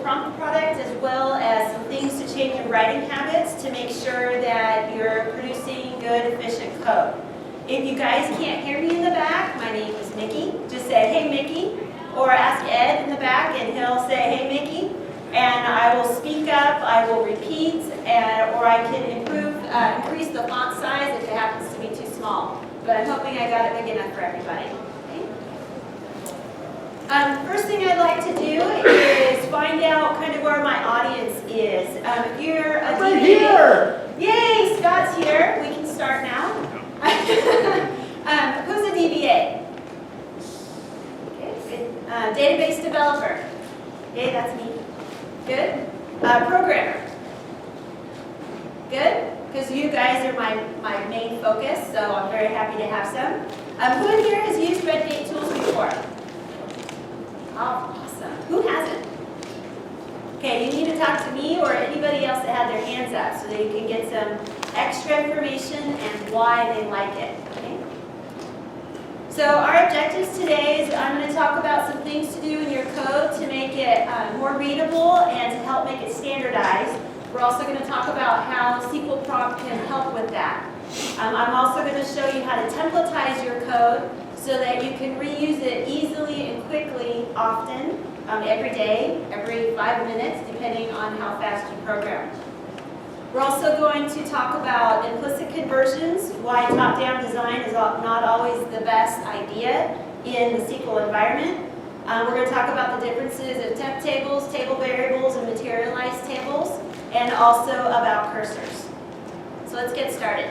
SQL Prompt product, as well as some things to change your writing habits to make sure that you're producing good, efficient code. If you guys can't hear me in the back, my name is Mickey. Just say, hey, Mickey, or ask Ed in the back, and he'll say, hey, Mickey. And I will speak up, I will repeat, or I can increase the font size if it happens to be too small. But I'm hoping I got it big enough for everybody. First thing I'd like to do is find out kind of where my audience is. If you're a DBA, here! Yay, Scott's here. We can start now. Who's a DBA? Okay, good. Database developer. Okay, that's me. Good. Programmer. Good, because you guys are my main focus, so I'm very happy to have some. Who in here has used Redgate tools before? Oh, awesome. Who hasn't? Okay, you need to talk to me or anybody else that had their hands up so that you can get some extra information and why they like it. Okay? So our objectives today is I'm going to talk about some things to do in your code to make it more readable and to help make it standardized. We're also going to talk about how SQL Prompt can help with that. I'm also going to show you how to templatize your code so that you can reuse it easily and quickly, often, every day, every 5 minutes, depending on how fast you program. We're also going to talk about implicit conversions, why top-down design is not always the best idea in the SQL environment. We're going to talk about the differences of temp tables, table variables, and materialized tables, and also about cursors. So let's get started.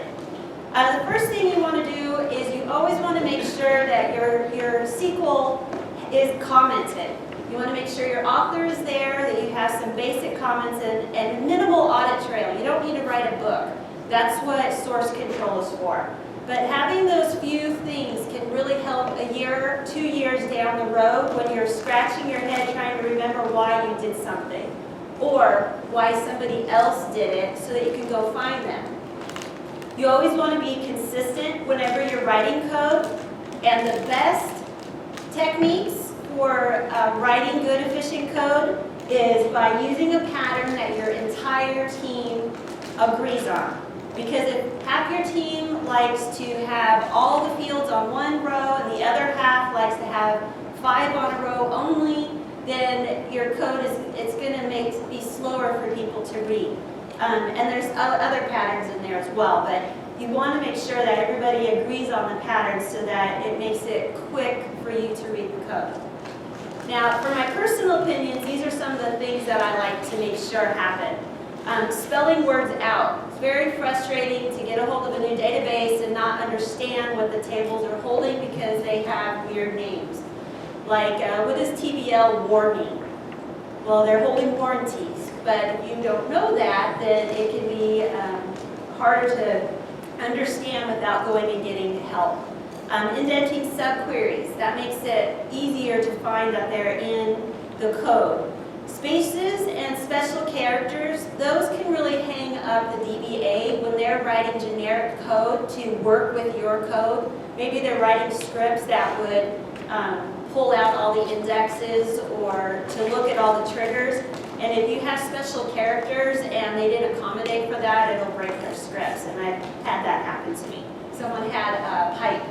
The first thing you want to do is you always want to make sure that your SQL is commented. You want to make sure your author is there, that you have some basic comments and minimal audit trail. You don't need to write a book. That's what source control is for. But having those few things can really help a year, 2 years down the road when you're scratching your head trying to remember why you did something or why somebody else did it so that you can go find them. You always want to be consistent whenever you're writing code, and the best techniques for writing good, efficient code is by using a pattern that your entire team agrees on. Because if half your team likes to have all the fields on one row and the other half likes to have 5 on a row only, then your code it's going to be slower for people to read. And there's other patterns in there as well, but you want to make sure that everybody agrees on the pattern so that it makes it quick for you to read the code. Now, for my personal opinions, these are some of the things that I like to make sure happen. Spelling words out. It's very frustrating to get a hold of a new database and not understand what the tables are holding because they have weird names. Like, what does TBL war mean? Well, they're holding warranties, but if you don't know that, then it can be harder to understand without going and getting help. Indenting subqueries, that makes it easier to find that they're in the code. Spaces and special characters, those can really hang up the DBA when they're writing generic code to work with your code. Maybe they're writing scripts that would pull out all the indexes or to look at all the triggers. And if you have special characters and they didn't accommodate for that, it'll break their scripts. And I've had that happen to me. Someone had a pipe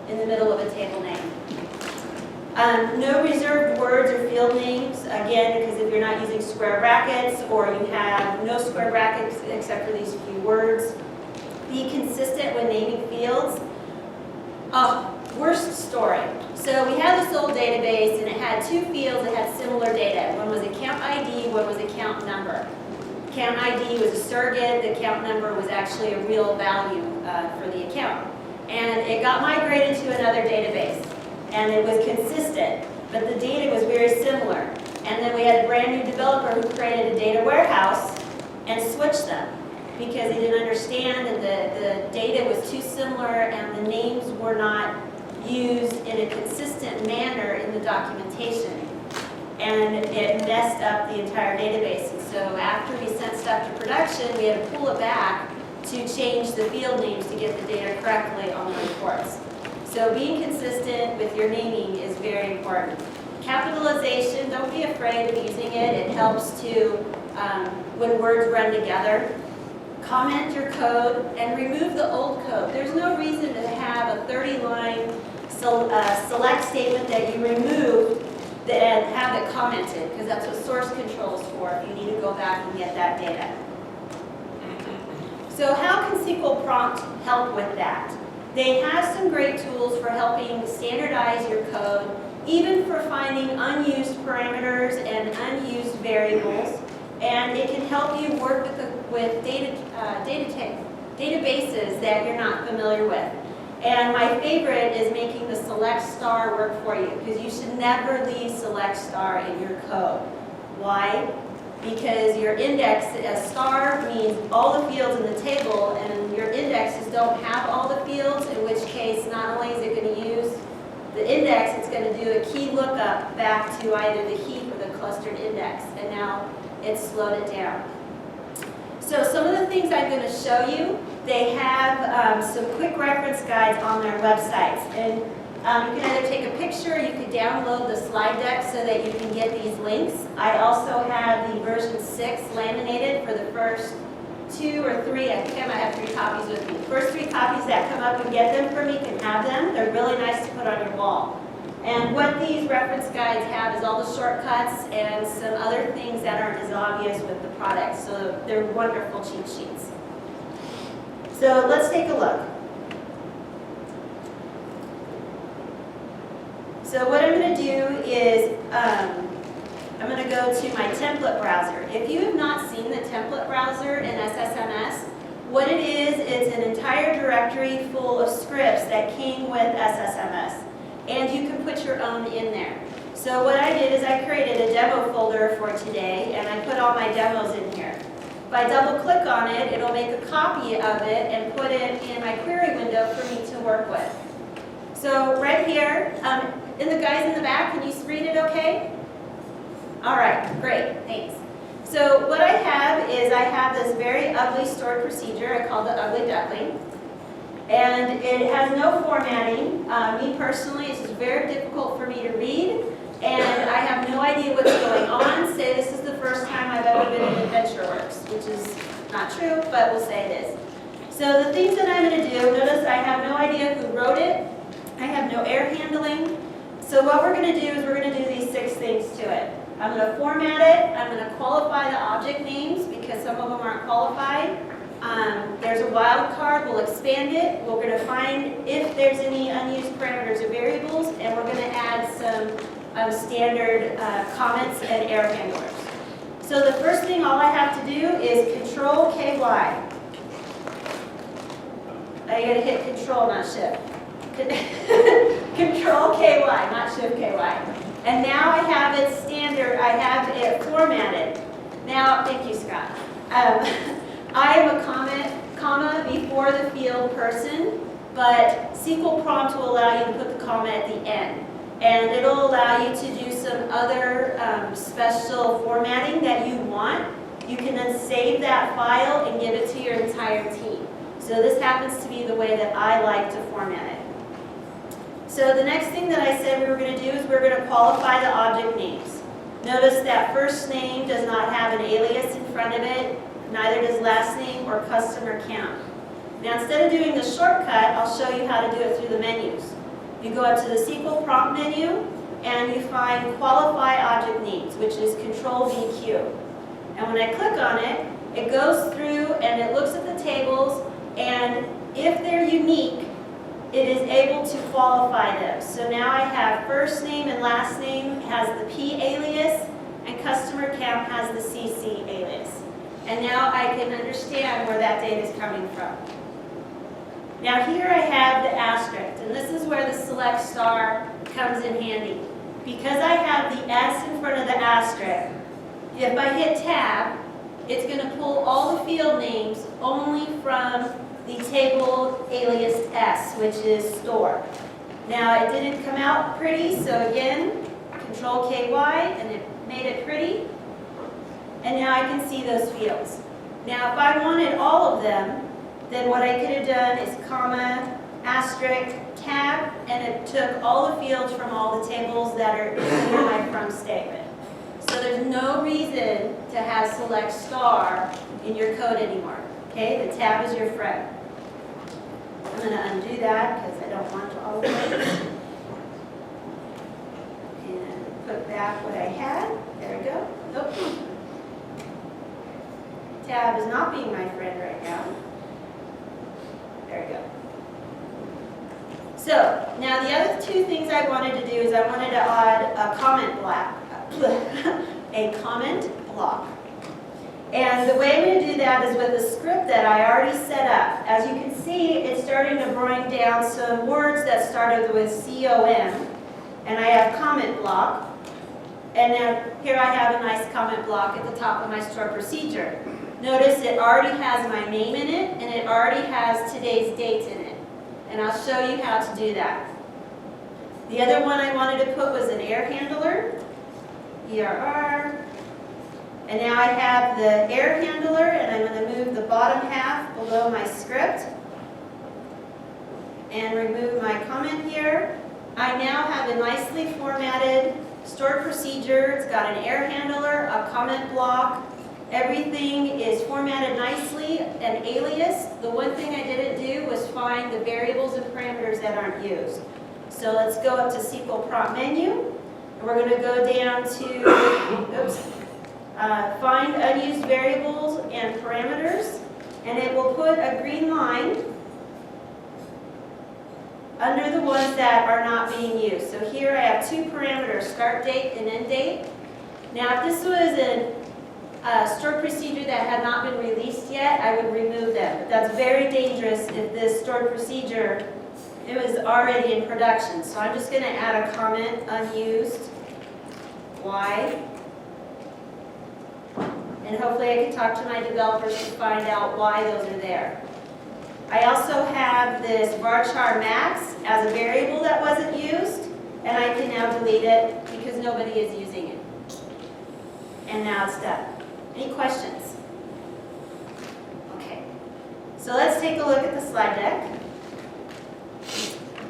in the middle of a table name. No reserved words or field names, again, because if you're not using square brackets or you have no square brackets except for these few words. Be consistent when naming fields. Oh, worst story. So we had this old database and it had 2 fields that had similar data. One was account ID, one was account number. Account ID was a surrogate, the account number was actually a real value for the account. And it got migrated to another database. And it was consistent, but the data was very similar. And then we had a brand new developer who created a data warehouse and switched them because he didn't understand that the data was too similar and the names were not used in a consistent manner in the documentation. And it messed up the entire database. And so after we sent stuff to production, we had to pull it back to change the field names to get the data correctly on the reports. So being consistent with your naming is very important. Capitalization, don't be afraid of using it. It helps to, when words run together. Comment your code and remove the old code. There's no reason to have a 30-line select statement that you removed and have it commented, because that's what source control is for if you need to go back and get that data. So how can SQL Prompt help with that? They have some great tools for helping standardize your code, even for finding unused parameters and unused variables. And it can help you work with databases that you're not familiar with. And my favorite is making the select star work for you, because you should never leave select star in your code. Why? Because your index, a star means all the fields in the table, and your indexes don't have all the fields, in which case not only is it going to use the index, it's going to do a key lookup back to either the heap or the clustered index, and now it's slowed it down. So some of the things I'm going to show you, they have some quick reference guides on their websites. And you can either take a picture, or you could download the slide deck so that you can get these links. I also have the version 6 laminated for the first 2 or 3, I think I might have 3 copies with me. The first 3 copies that come up and get them for me can have them. They're really nice to put on your wall. And what these reference guides have is all the shortcuts and some other things that aren't as obvious with the product. So they're wonderful cheat sheets. So let's take a look. So what I'm going to do is I'm going to go to my template browser. If you have not seen the template browser in SSMS, what it is, it's an entire directory full of scripts that came with SSMS. And you can put your own in there. So what I did is I created a demo folder for today, and I put all my demos in here. If I double click on it, it'll make a copy of it and put it in my query window for me to work with. So right here, and the guys in the back, can you read it okay? All right, great, thanks. So what I have is I have this very ugly stored procedure. I call it the ugly duckling. And it has no formatting. Me personally, it's just very difficult for me to read, and I have no idea what's going on. Say this is the first time I've ever been in AdventureWorks, which is not true, but we'll say it is. So the things that I'm going to do, notice I have no idea who wrote it. I have no error handling. So what we're going to do is we're going to do these 6 things to it. I'm going to format it. I'm going to qualify the object names because some of them aren't qualified. There's a wild card, we'll expand it. We're going to find if there's any unused parameters or variables, and we're going to add some standard comments and error handlers. So the first thing all I have to do is Control KY. I got to hit Control, not Shift. Control KY, not Shift KY. And now I have it standard, I have it formatted. Now, thank you, Scott. I am a comma before the field person, but SQL Prompt will allow you to put the comma at the end. And it'll allow you to do some other special formatting that you want. You can then save that file and give it to your entire team. So this happens to be the way that I like to format it. So the next thing that I said we were going to do is we're going to qualify the object names. Notice that first name does not have an alias in front of it. Neither does last name or customer count. Now instead of doing the shortcut, I'll show you how to do it through the menus. You go up to the SQL Prompt menu and you find Qualify Object Names, which is Control VQ. And when I click on it, it goes through and it looks at the tables, and if they're unique, it is able to qualify them. So now I have first name and last name has the P alias, and customer count has the CC alias. And now I can understand where that data is coming from. Now here I have the asterisk, and this is where the select star comes in handy. Because I have the S in front of the asterisk, if I hit tab, it's going to pull all the field names only from the table alias S, which is store. Now it didn't come out pretty, so again, Control KY, and it made it pretty. And now I can see those fields. Now if I wanted all of them, then what I could have done is comma, asterisk, tab, and it took all the fields from all the tables that are in my from statement. So there's no reason to have select star in your code anymore. Okay, the tab is your friend. I'm going to undo that because I don't want all of it. And put back what I had. There we go. Nope. Tab is not being my friend right now. There we go. So, now the other two things I wanted to do is I wanted to add a comment block. A comment block. And the way I'm going to do that is with a script that I already set up. As you can see, it's starting to bring down some words that started with COM. And I have comment block. And now here I have a nice comment block at the top of my stored procedure. Notice it already has my name in it, and it already has today's date in it. And I'll show you how to do that. The other one I wanted to put was an error handler, ERR. And now I have the error handler, and I'm going to move the bottom half below my script and remove my comment here. I now have a nicely formatted stored procedure. It's got an error handler, a comment block. Everything is formatted nicely, an alias. The one thing I didn't do was find the variables and parameters that aren't used. So let's go up to SQL Prompt Menu, and we're going to go down to find unused variables and parameters, and it will put a green line under the ones that are not being used. So here I have two parameters, start date and end date. Now if this was a stored procedure that had not been released yet, I would remove them. But that's very dangerous if this stored procedure, it was already in production. So I'm just going to add a comment, unused, why. And hopefully I can talk to my developers to find out why those are there. I also have this varchar max as a variable that wasn't used, and I can now delete it because nobody is using it. And now it's done. Any questions? Okay, so let's take a look at the slide deck.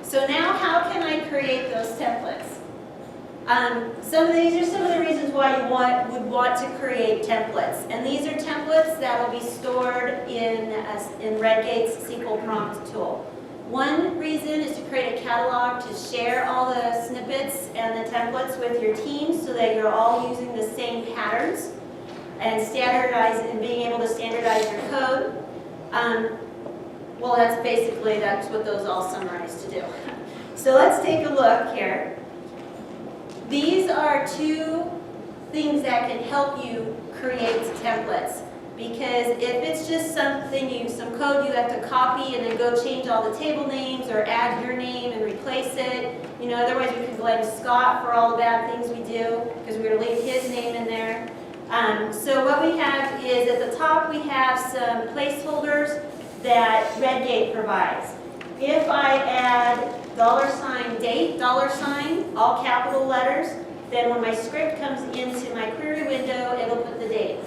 So now how can I create those templates? These are some of the reasons why you would want to create templates. And these are templates that will be stored in Redgate's SQL Prompt Tool. One reason is to create a catalog to share all the snippets and the templates with your team so that you're all using the same patterns and being able to standardize your code. Well, that's what those all summarize to do. So let's take a look here. These are two things that can help you create templates, because if it's just some code you have to copy and then go change all the table names or add your name and replace it, otherwise we can blame Scott for all the bad things we do because we're going to leave his name in there. So what we have is at the top we have some placeholders that Redgate provides. If I add $date, all capital letters, then when my script comes into my query window, it'll put the date.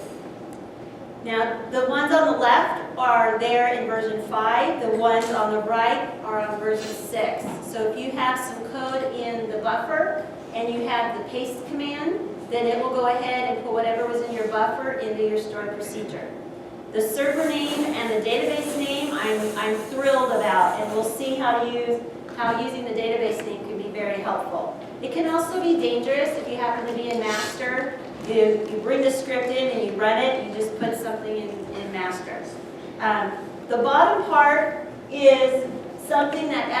Now, the ones on the left are there in version 5. The ones on the right are on version 6. So if you have some code in the buffer and you have the paste command, then it will go ahead and put whatever was in your buffer into your stored procedure. The server name and the database name I'm thrilled about, and we'll see how using the database name can be very helpful. It can also be dangerous if you happen to be in master. You bring the script in and you run it, you just put something in master. The bottom part is something that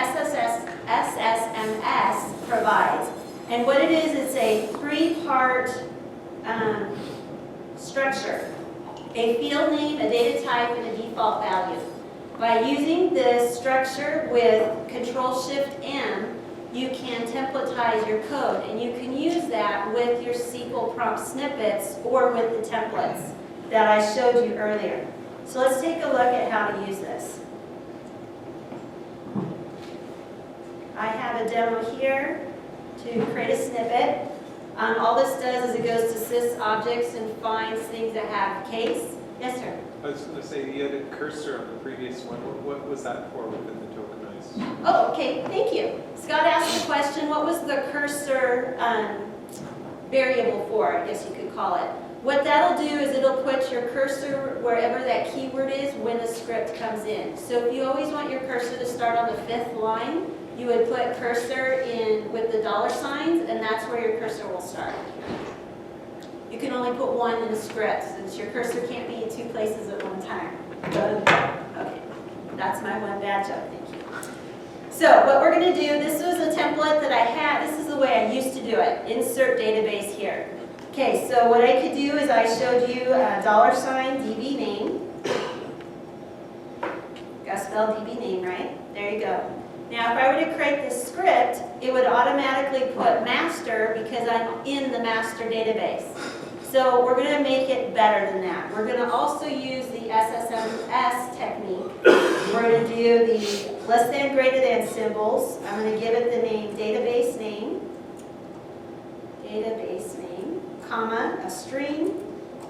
SSMS provides. And what it is, it's a 3-part structure. A field name, a data type, and a default value. By using this structure with Control-Shift-M, you can templatize your code, and you can use that with your SQL prompt snippets or with the templates that I showed you earlier. So let's take a look at how to use this. I have a demo here to create a snippet. All this does is it goes to sys objects and finds things that have case. Yes, sir? I was going to say, you had a cursor on the previous one. What was that for within the tokenized? Oh, okay, thank you. Scott asked the question, what was the cursor variable for, I guess you could call it. What that'll do is it'll put your cursor wherever that keyword is when the script comes in. So if you always want your cursor to start on the 5th line, you would put cursor in with the $signs, and that's where your cursor will start. You can only put one in the script, since your cursor can't be in 2 places at one time. Okay, that's my one bad joke, thank you. So what we're going to do, this was a template that I had, this is the way I used to do it, insert database here. Okay, so what I could do is I showed you $DB name. Gotta spell DB name right, there you go. Now if I were to create this script, it would automatically put master because I'm in the master database. So we're going to make it better than that. We're going to also use the SSMS technique. We're going to do the less than, greater than symbols. I'm going to give it the name, database name, comma, a string,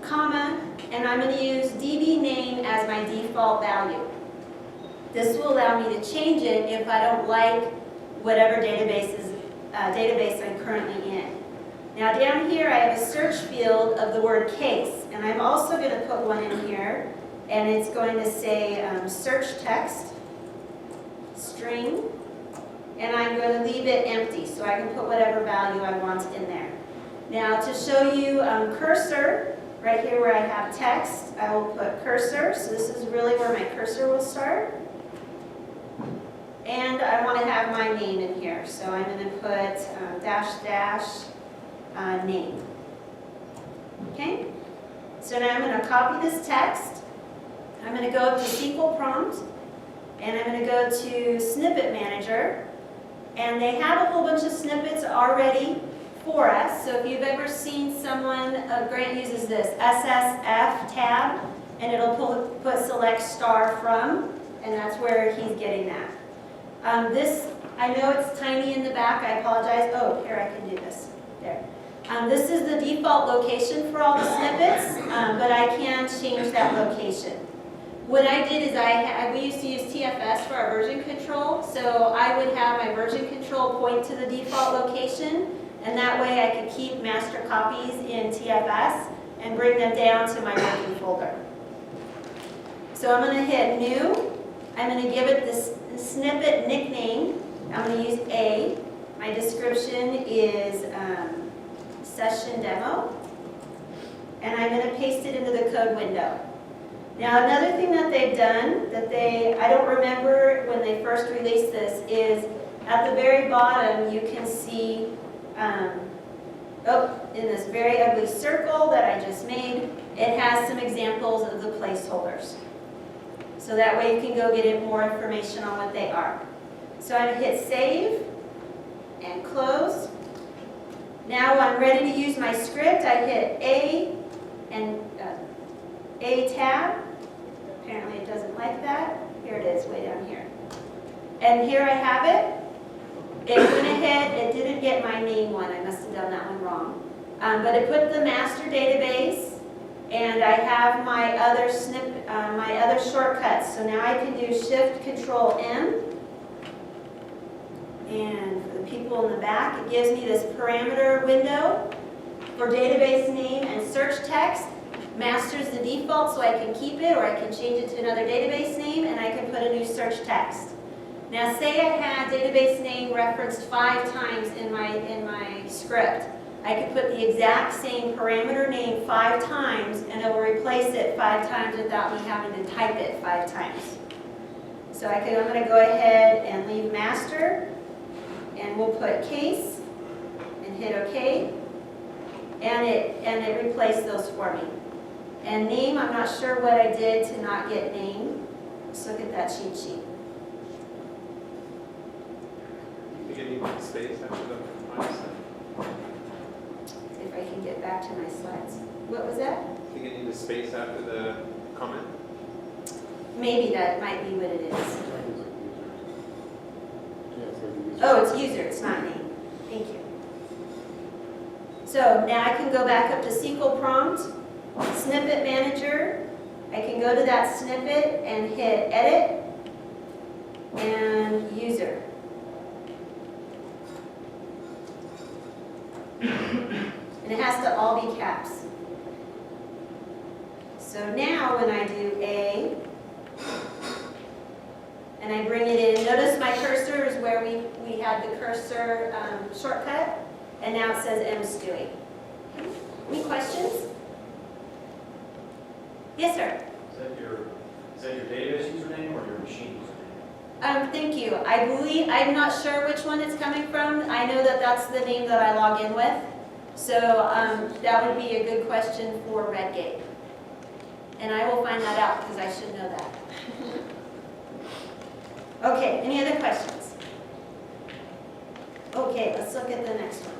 comma, and I'm going to use DB name as my default value. This will allow me to change it if I don't like whatever database I'm currently in. Now down here I have a search field of the word case, and I'm also going to put one in here, and it's going to say search text, string, and I'm going to leave it empty so I can put whatever value I want in there. Now to show you cursor, right here where I have text, I will put cursor, so this is really where my cursor will start. And I want to have my name in here, so I'm going to put name. Okay? So now I'm going to copy this text. I'm going to go up to SQL Prompt, and I'm going to go to Snippet Manager. And they have a whole bunch of snippets already for us. So if you've ever seen someone, Grant uses this, SSF tab, and it'll put select star from, and that's where he's getting that. This, I know it's tiny in the back, I apologize. Oh, here I can do this. There. This is the default location for all the snippets, but I can change that location. What I did is we used to use TFS for our version control, so I would have my version control point to the default location, and that way I could keep master copies in TFS and bring them down to my working folder. So I'm going to hit New. I'm going to give it this snippet nickname. I'm going to use A. My description is session demo. And I'm going to paste it into the code window. Now another thing that they've done that I don't remember when they first released this, is at the very bottom you can see, in this very ugly circle that I just made, it has some examples of the placeholders. So that way you can go get more information on what they are. So I'm going to hit save and close. Now I'm ready to use my script. I hit A and A tab. Apparently it doesn't like that. Here it is, way down here. And here I have it. It went ahead, it didn't get my name one. I must have done that one wrong. But it put the master database, and I have my other my other shortcuts. So now I can do Shift Control M. And for the people in the back, it gives me this parameter window for database name and search text. Masters the default so I can keep it, or I can change it to another database name, and I can put a new search text. Now say I had database name referenced 5 times in my script. I could put the exact same parameter name 5 times, and it will replace it 5 times without me having to type it 5 times. So I'm going to go ahead and leave master, and we'll put case, and hit OK, and it replaced those for me. And name, I'm not sure what I did to not get name. Let's look at that cheat sheet. You can need space after the minus. See if I can get back to my slides. What was that? You can need a space after the comment. Maybe that might be what it is. Oh, it's user, it's not name. Thank you. So now I can go back up to SQL Prompt, Snippet Manager. I can go to that snippet and hit Edit. and user. And it has to all be caps. So now when I do A, and I bring it in, notice my cursor is where we had the cursor shortcut, and now it says M Stuewe. Any questions? Yes, sir. Is that your database username or your machine username? Thank you. I believe, I'm not sure which one it's coming from. I know that that's the name that I log in with. So that would be a good question for Redgate. And I will find that out because I should know that. Okay, any other questions? Okay, let's look at the next one.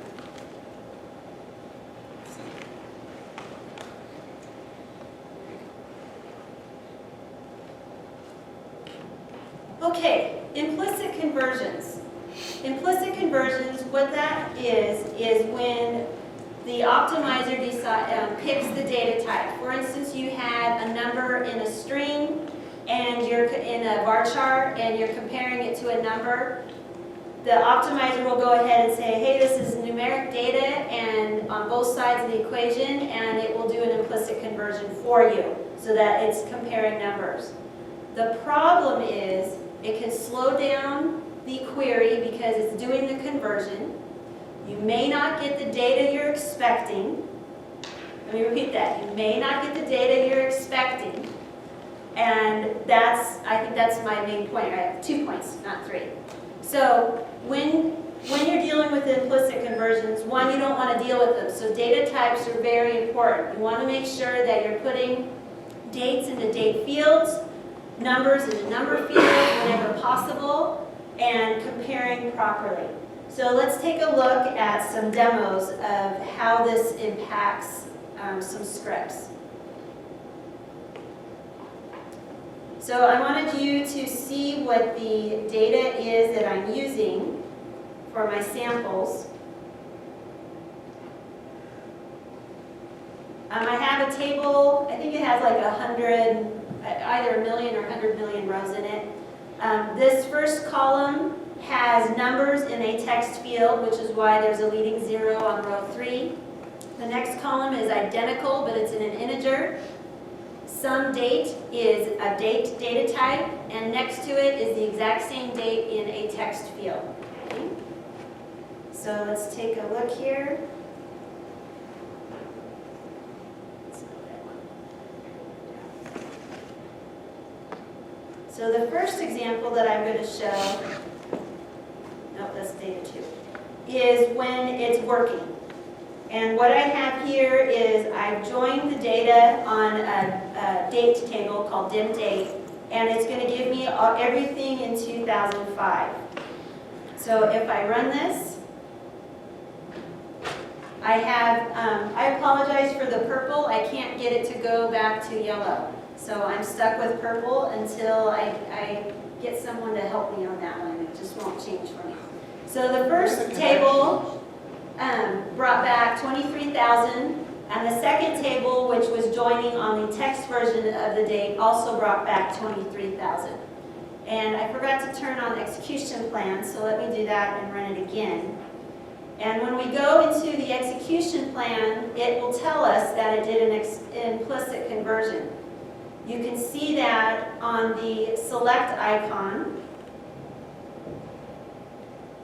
Okay, implicit conversions. Implicit conversions, what that is when the optimizer picks the data type. For instance, you had a number in a string and you're in a varchar and you're comparing it to a number. The optimizer will go ahead and say, hey, this is numeric data and on both sides of the equation, and it will do an implicit conversion for you so that it's comparing numbers. The problem is it can slow down the query because it's doing the conversion. You may not get the data you're expecting. Let me repeat that. You may not get the data you're expecting. And I think that's my main point. I have 2 points, not 3. So when you're dealing with implicit conversions, one, you don't want to deal with them. So data types are very important. You want to make sure that you're putting dates into date fields, numbers into number fields whenever possible, and comparing properly. So let's take a look at some demos of how this impacts some scripts. So I wanted you to see what the data is that I'm using for my samples. I have a table, I think it has like 100, either 1 million or 100 million rows in it. This first column has numbers in a text field, which is why there's a leading 0 on row 3. The next column is identical, but it's in an integer. Some date is a date data type, and next to it is the exact same date in a text field. Okay? So let's take a look here. So the first example that I'm going to show, nope, that's data 2, is when it's working. And what I have here is I've joined the data on a date table called dim date, and it's going to give me everything in 2005. So if I run this, I have, I apologize for the purple, I can't get it to go back to yellow. So I'm stuck with purple until I get someone to help me on that one. It just won't change for me. So the first table brought back 23,000, and the second table, which was joining on the text version of the date, also brought back 23,000. And I forgot to turn on execution plan, so let me do that and run it again. And when we go into the execution plan, it will tell us that it did an implicit conversion. You can see that on the select icon.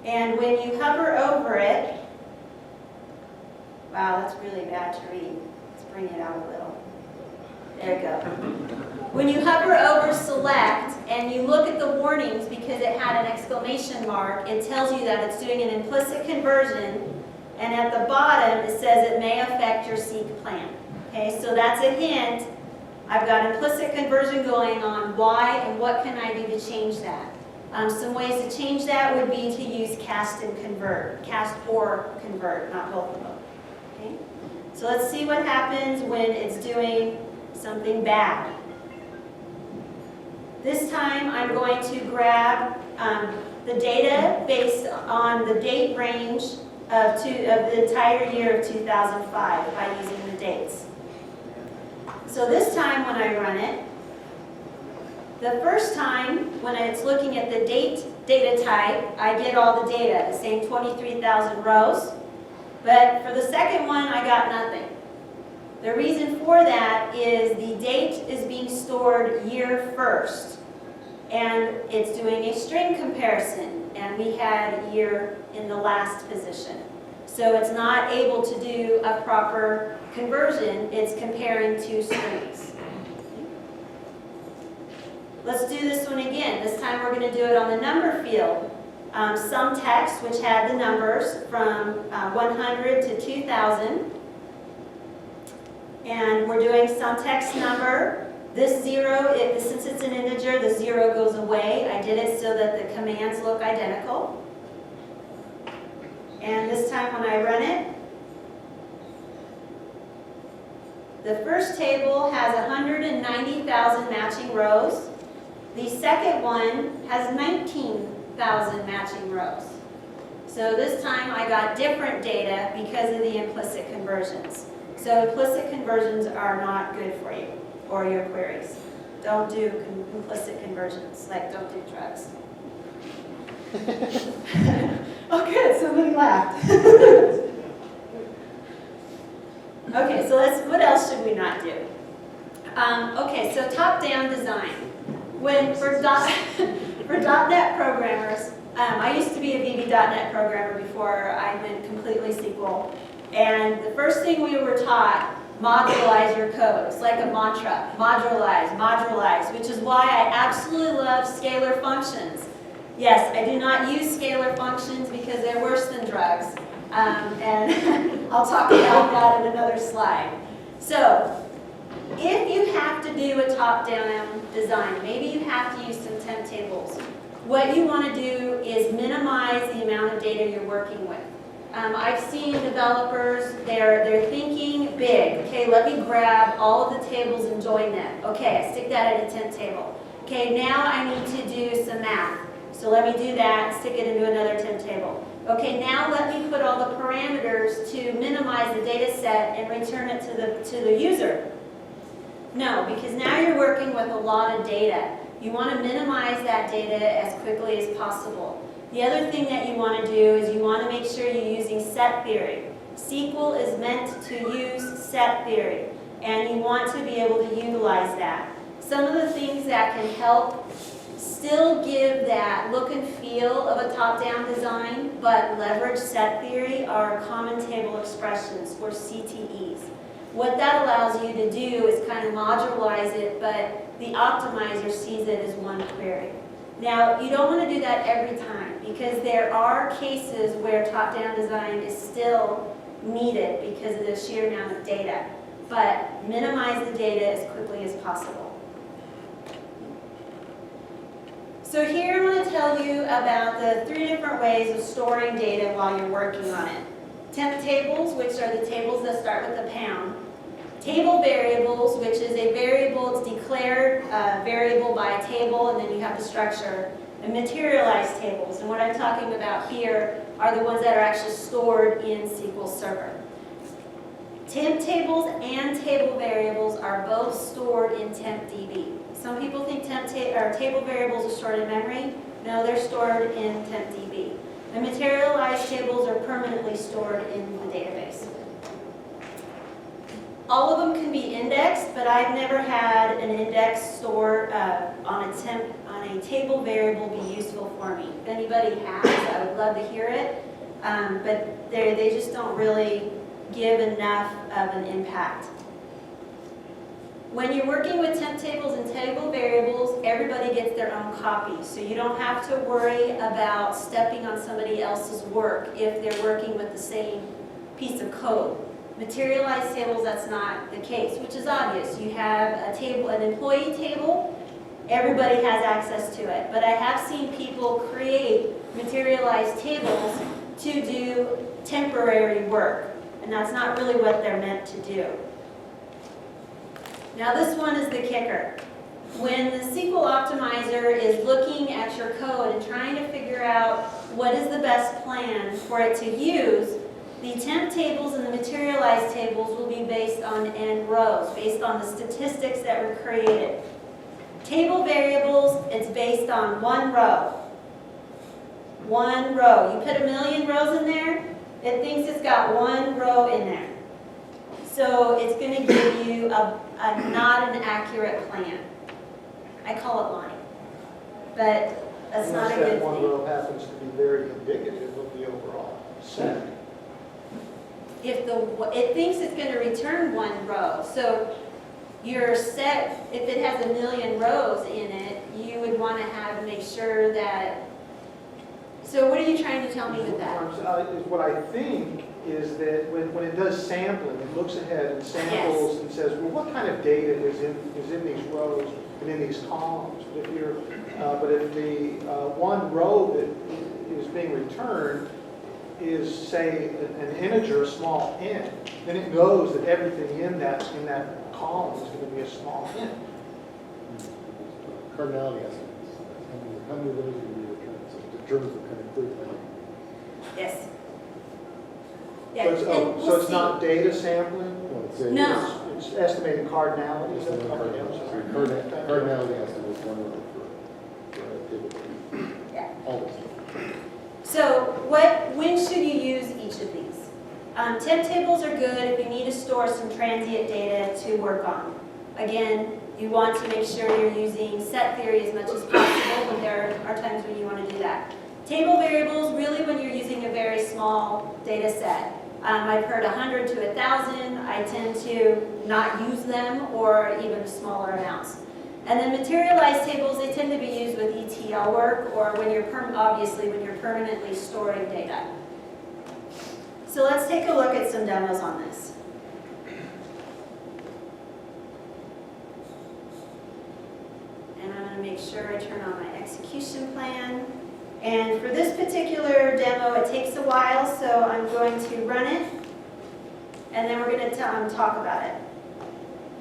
And when you hover over it, wow, that's really bad to read. Let's bring it out a little. There we go. When you hover over select and you look at the warnings because it had an exclamation mark, it tells you that it's doing an implicit conversion. And at the bottom, it says it may affect your seek plan. Okay, so that's a hint. I've got implicit conversion going on. Why and what can I do to change that? Some ways to change that would be to use cast and convert. Cast or convert, not both of them. Okay? So let's see what happens when it's doing something bad. This time I'm going to grab the data based on the date range of the entire year of 2005 by using the dates. So this time when I run it, The first time, when it's looking at the date data type, I get all the data, the same 23,000 rows. But for the second one, I got nothing. The reason for that is the date is being stored year first. And it's doing a string comparison. And we had year in the last position. So it's not able to do a proper conversion. It's comparing two strings. Let's do this one again. This time we're going to do it on the number field. Some text, which had the numbers from 100 to 2,000. And we're doing some text number. This 0, since it's an integer, the 0 goes away. I did it so that the commands look identical. And this time when I run it, the first table has 190,000 matching rows. The second one has 19,000 matching rows. So this time I got different data because of the implicit conversions. So implicit conversions are not good for you or your queries. Don't do implicit conversions, like don't do drugs. Oh good, somebody laughed. Okay, so what else should we not do? Okay, so top-down design. For .NET programmers, I used to be a VB.NET programmer before I went completely SQL. And the first thing we were taught, modularize your code. It's like a mantra, modularize, which is why I absolutely love scalar functions. Yes, I do not use scalar functions because they're worse than drugs. And I'll talk about that in another slide. So, if you have to do a top-down design, maybe you have to use some temp tables. What you want to do is minimize the amount of data you're working with. I've seen developers, they're thinking big. Okay, let me grab all of the tables and join them. Okay, I stick that in a temp table. Okay, now I need to do some math. So let me do that and stick it into another temp table. Okay, now let me put all the parameters to minimize the data set and return it to the user. No, because now you're working with a lot of data. You want to minimize that data as quickly as possible. The other thing that you want to do is you want to make sure you're using set theory. SQL is meant to use set theory, and you want to be able to utilize that. Some of the things that can help still give that look and feel of a top-down design, but leverage set theory are common table expressions, or CTEs. What that allows you to do is kind of modularize it, but the optimizer sees it as one query. Now, you don't want to do that every time, because there are cases where top-down design is still needed because of the sheer amount of data. But minimize the data as quickly as possible. So here I'm going to tell you about the 3 different ways of storing data while you're working on it. Temp tables, which are the tables that start with a pound. Table variables, which is a variable, it's declared variable by a table, and then you have the structure. And materialized tables, and what I'm talking about here are the ones that are actually stored in SQL Server. Temp tables and table variables are both stored in TempDB. Some people think table variables are stored in memory. No, they're stored in TempDB. The materialized tables are permanently stored in the database. All of them can be indexed, but I've never had an index stored on a table variable be useful for me. If anybody has, I would love to hear it, but they just don't really give enough of an impact. When you're working with temp tables and table variables, everybody gets their own copy, so you don't have to worry about stepping on somebody else's work if they're working with the same piece of code. Materialized tables, that's not the case, which is obvious. You have a table, an employee table, everybody has access to it. But I have seen people create materialized tables to do temporary work, and that's not really what they're meant to do. Now this one is the kicker. When the SQL optimizer is looking at your code and trying to figure out what is the best plan for it to use, the temp tables and the materialized tables will be based on n rows, based on the statistics that were created. Table variables, it's based on one row. One row. You put 1,000,000 rows in there, it thinks it's got one row in there. So it's going to give you a not an accurate plan. I call it lying. But that's not a Unless good that one thing. row happens to be very indicative of the overall set. If it thinks it's going to return one row, so your set, if it has 1,000,000 rows in it, you would want to make sure that. So what are you trying to tell me with that? What I think is that when it does sampling, it looks ahead and samples and says, well, what kind of data is in these rows and in these columns? But if the one row that is being returned is, say, an integer, a small int, then it knows that everything in that column is going to be a small int. Cardinality estimates. How many of those are going to be returned? So it determines what kind of clear plan. Yes. So Yeah, it's, and we'll so it's see. not data sampling? Well, it's No. It's estimating cardinality? Is that It's something else? cardinality estimate is one word for table. Yeah. Always. So when should you use each of these? Temp tables are good if you need to store some transient data to work on. Again, you want to make sure you're using set theory as much as possible, but there are times when you want to do that. Table variables, really when you're using a very small data set. I've heard 100 to 1,000. I tend to not use them or even smaller amounts. And then materialized tables, they tend to be used with ETL work or when you're obviously when you're permanently storing data. So let's take a look at some demos on this. And I'm going to make sure I turn on my execution plan. And for this particular demo, it takes a while, so I'm going to run it, and then we're going to talk about it.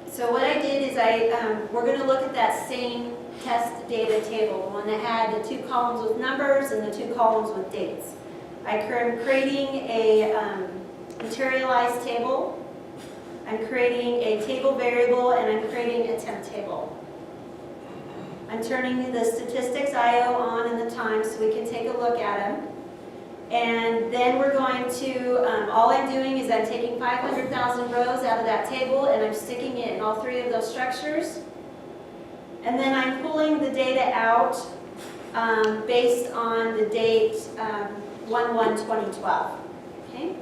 So what I did is we're going to look at that same test data table, the one that had the 2 columns with numbers and the 2 columns with dates. I'm creating a materialized table, I'm creating a table variable, and I'm creating a temp table. I'm turning the statistics IO on in the time so we can take a look at them. And then we're going to, all I'm doing is I'm taking 500,000 rows out of that table and I'm sticking it in all 3 of those structures. And then I'm pulling the data out based on the date 1/1/2012. Okay?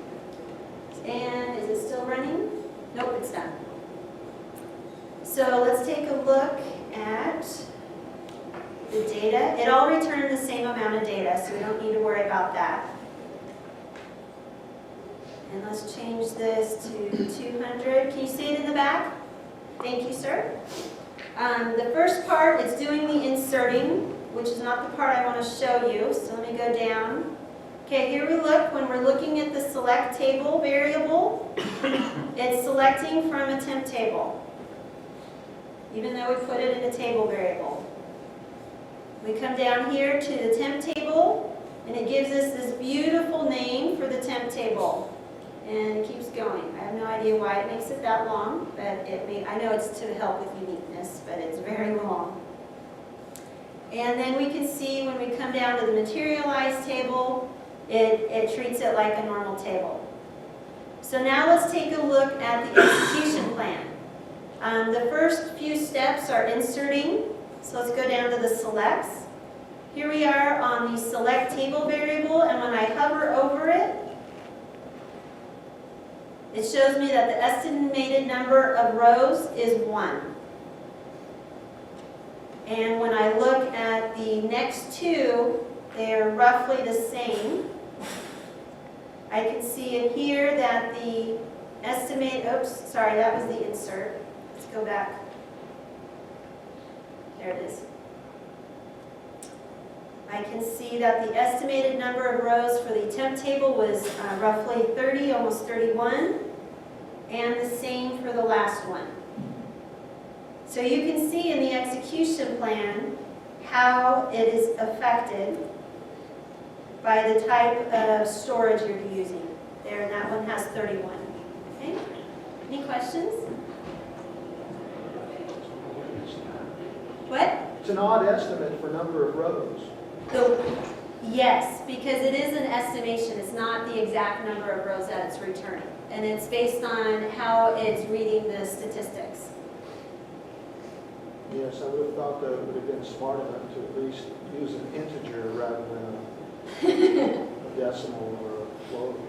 And is it still running? Nope, it's done. So let's take a look at the data. It all returned the same amount of data, so we don't need to worry about that. And let's change this to 200. Can you see it in the back? Thank you, sir. The first part is doing the inserting, which is not the part I want to show you, so let me go down. Okay, here we look. When we're looking at the select table variable, it's selecting from a temp table, even though we put it in a table variable. We come down here to the temp table, and it gives us this beautiful name for the temp table. And it keeps going. I have no idea why it makes it that long, but I know it's to help with uniqueness, but it's very long. And then we can see when we come down to the materialized table, it treats it like a normal table. So now let's take a look at the execution plan. The first few steps are inserting. So let's go down to the selects. Here we are on the select table variable, and when I hover over it, it shows me that the estimated number of rows is 1. And when I look at the next 2, they're roughly the same. I can see in here that the estimate, oops, sorry, that was the insert. Let's go back. There it is. I can see that the estimated number of rows for the temp table was roughly 30, almost 31, and the same for the last one. So you can see in the execution plan how it is affected by the type of storage you're using. There, and that one has 31. Okay? Any questions? What? It's an odd estimate for number of rows. Yes, because it is an estimation. It's not the exact number of rows that it's returning. And it's based on how it's reading the statistics. Yes, I would have thought that it would have been smart enough to at least use an integer rather than a decimal or a float.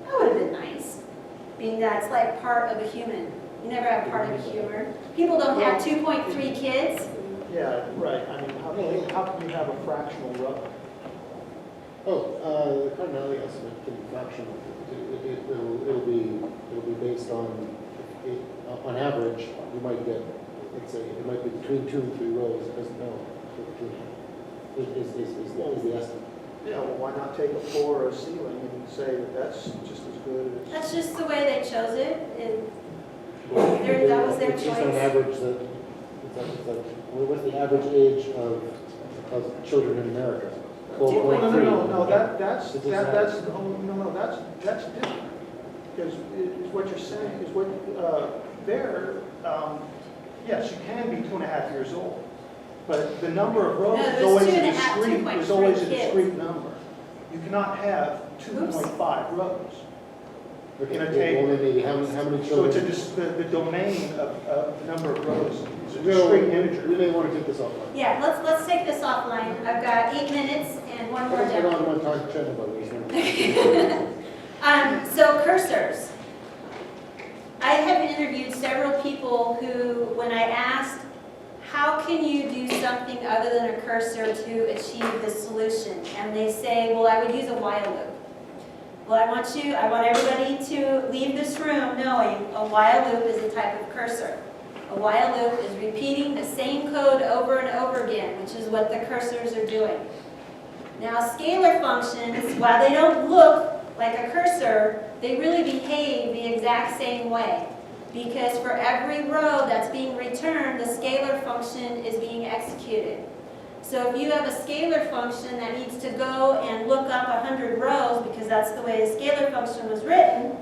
That would have been nice, being that it's like part of a human. You never have part of a humor. People don't have 2.3 kids. Yeah, right. I mean, how can you have a fractional row? The cardinality estimate can be fractional. It'll be based on average, you might get, let's say, it might be between 2 and 3 rows, it doesn't know. Is the estimate. Yeah, well, why not take a floor or a ceiling and say that that's just as good as... That's just the way they chose it. That was their It's just on choice. average that, it's like, what's the average age of children in America? 12.3. No, that's different. Because is what you're saying, is what, yes, you can be 2.5 years old. But the number of rows No, is it was always 2.5, is always a 2.3 kids. discrete number. You cannot have 2.5 rows. Okay, In a table. well, maybe how many So children? it's the domain of the number of rows is a No, discrete integer. we may want to take this offline. Yeah, let's take this offline. I've got 8 minutes and one more I demo. don't want to talk to Chen about this. So cursors. I have interviewed several people who, when I asked, how can you do something other than a cursor to achieve this solution? And they say, well, I would use a while loop. Well, I want everybody to leave this room knowing a while loop is a type of cursor. A while loop is repeating the same code over and over again, which is what the cursors are doing. Now, scalar functions, while they don't look like a cursor, they really behave the exact same way. Because for every row that's being returned, the scalar function is being executed. So if you have a scalar function that needs to go and look up 100 rows, because that's the way the scalar function was written,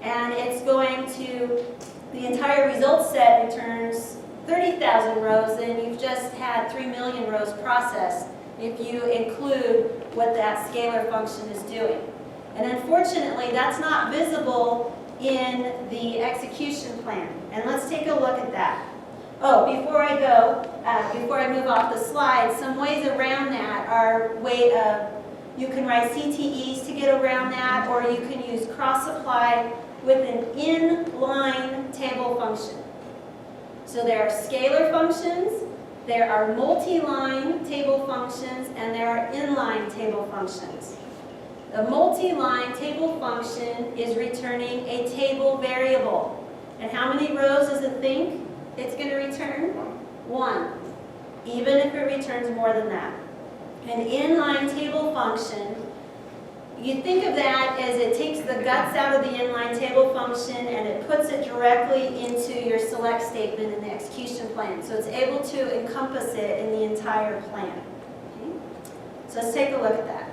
and it's going to, the entire result set returns 30,000 rows, then you've just had 3 million rows processed if you include what that scalar function is doing. And unfortunately, that's not visible in the execution plan. And let's take a look at that. Oh, before I move off the slide, some ways around that are you can write CTEs to get around that, or you can use cross-apply with an inline table function. So there are scalar functions, there are multi-line table functions, and there are inline table functions. The multi-line table function is returning a table variable. And how many rows does it think it's going to return? 1, even if it returns more than that. An inline table function, you think of that as it takes the guts out of the inline table function and it puts it directly into your select statement in the execution plan. So it's able to encompass it in the entire plan. Okay? So let's take a look at that.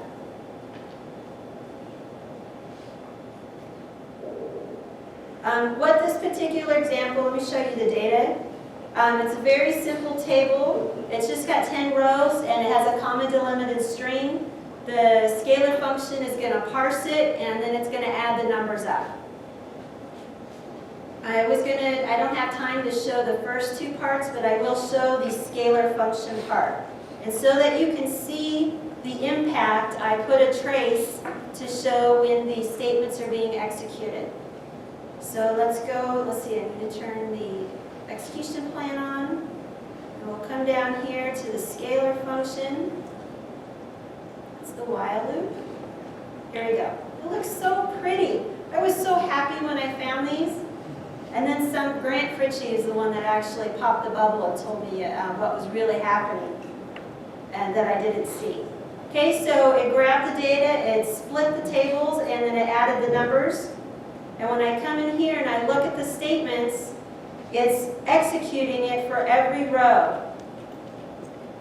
What this particular example, let me show you the data. It's a very simple table. It's just got 10 rows and it has a comma delimited string. The scalar function is going to parse it and then it's going to add the numbers up. I don't have time to show the first 2 parts, but I will show the scalar function part. And so that you can see the impact, I put a trace to show when the statements are being executed. So let's see, I'm going to turn the execution plan on. And we'll come down here to the scalar function. It's the while loop. Here we go. It looks so pretty. I was so happy when I found these. And then Grant Fritchie is the one that actually popped the bubble and told me what was really happening and that I didn't see. Okay, so it grabbed the data, it split the tables, and then it added the numbers. And when I come in here and I look at the statements, it's executing it for every row.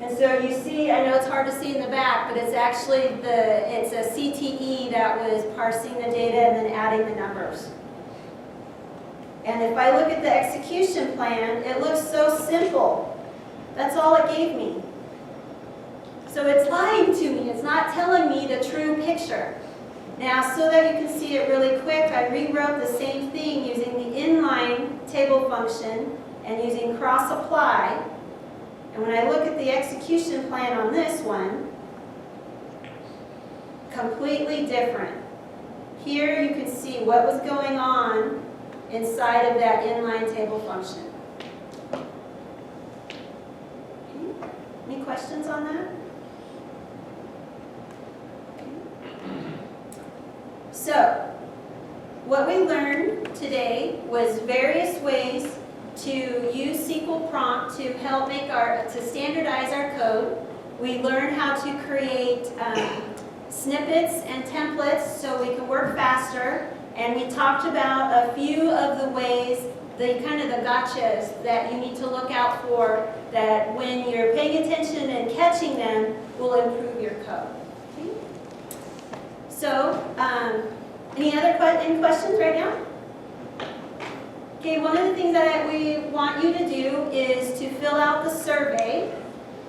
And so you see, I know it's hard to see in the back, but it's actually it's a CTE that was parsing the data and then adding the numbers. And if I look at the execution plan, it looks so simple. That's all it gave me. So it's lying to me. It's not telling me the true picture. Now, so that you can see it really quick, I rewrote the same thing using the inline table function and using cross-apply. And when I look at the execution plan on this one, completely different. Here you can see what was going on inside of that inline table function. Any questions on that? So, what we learned today was various ways to use SQL Prompt to help to standardize our code. We learned how to create snippets and templates so we can work faster. And we talked about a few of the ways, the gotchas that you need to look out for, that when you're paying attention and catching them will improve your code. Okay. So, any questions right now? Okay, one of the things that we want you to do is to fill out the survey,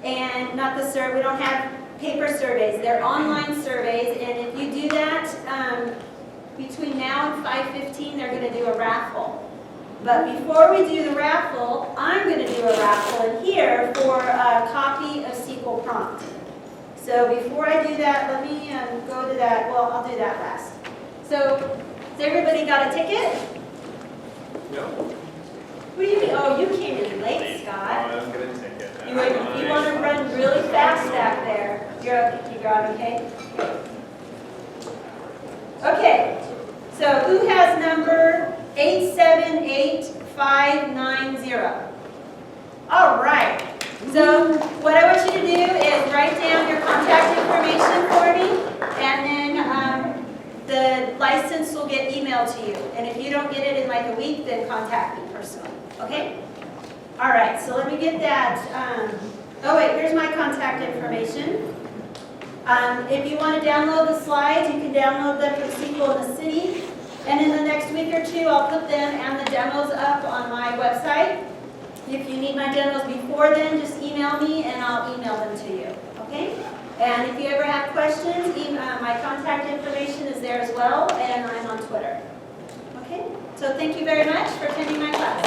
and not the survey, we don't have paper surveys, they're online surveys, and if you do that, between now and 5:15, they're going to do a raffle. But before we do the raffle, I'm going to do a raffle in here for a copy of SQL Prompt. So before I do that, let me go to that. Well, I'll do that last. So, has everybody got a ticket? No. What do you mean? Oh, you came in late, Scott. I'm gonna take it. You want to run really fast back there. You got okay? Okay. So who has number 878590? All right. So what I want you to do is write down your contact information for me, and then the license will get emailed to you. And if you don't get it in like a week, then contact me personally. Okay? All right. So let me get that. Oh wait, here's my contact information. If you want to download the slides, you can download them from SQL in the City. And in the next week or two, I'll put them and the demos up on my website. If you need my demos before then, just email me and I'll email them to you. Okay? And if you ever have questions, my contact information is there as well, and I'm on Twitter. Okay? So thank you very much for attending my class.